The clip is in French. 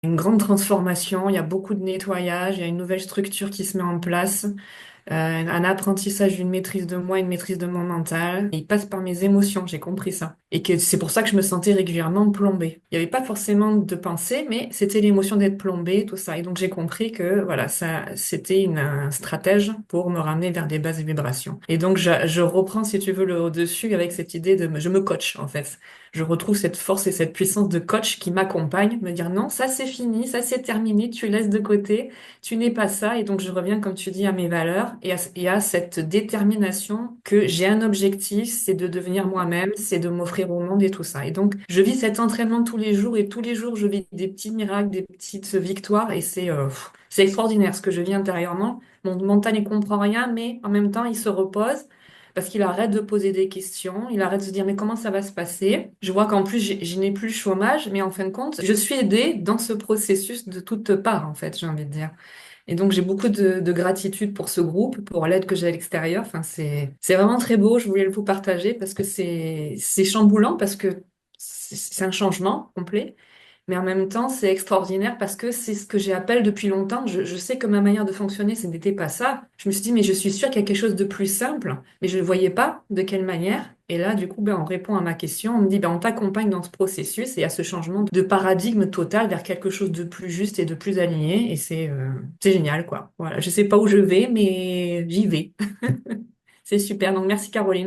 Une grande transformation, il y a beaucoup de nettoyage, il y a une nouvelle structure qui se met en place, un apprentissage, une maîtrise de moi, une maîtrise de mon mental. Il passe par mes émotions, j'ai compris ça. Et que c'est pour ça que je me sentais régulièrement plombée. Il n'y avait pas forcément de pensée, mais c'était l'émotion d'être plombée, tout ça. Et donc j'ai compris que voilà, ça, c'était un stratège pour me ramener vers des basses vibrations. Et donc je reprends, si tu veux, le au-dessus avec cette idée je me coach en fait. Je retrouve cette force et cette puissance de coach qui m'accompagne, me dire non, ça c'est fini, ça c'est terminé, tu laisses de côté, tu n'es pas ça. Et donc je reviens, comme tu dis, à mes valeurs et à cette détermination que j'ai un objectif, c'est de devenir moi-même, c'est de m'offrir au monde et tout ça. Et donc je vis cet entraînement tous les jours et tous les jours je vis des petits miracles, des petites victoires et c'est extraordinaire ce que je vis intérieurement. Mon mental n'y comprend rien, mais en même temps il se repose parce qu'il arrête de poser des questions, il arrête de se dire mais comment ça va se passer? Je vois qu'en plus je n'ai plus le chômage, mais en fin de compte, je suis aidée dans ce processus de toutes parts en fait, j'ai envie de dire. Et donc j'ai beaucoup de gratitude pour ce groupe, pour l'aide que j'ai à l'extérieur. Enfin c'est vraiment très beau. Je voulais vous partager parce que c'est chamboulant parce que c'est un changement complet. Mais en même temps, c'est extraordinaire parce que c'est ce que j'appelle depuis longtemps. Je sais que ma manière de fonctionner, ce n'était pas ça. Je me suis dit, mais je suis sûre qu'il y a quelque chose de plus simple, mais je ne voyais pas de quelle manière. Et là, du coup, ben, on répond à ma question. On me dit, ben, on t'accompagne dans ce processus et à ce changement de paradigme total vers quelque chose de plus juste et de plus aligné. Et c'est génial, quoi. Voilà. Je sais pas où je vais, mais j'y vais. C'est super. Donc, merci, Caroline.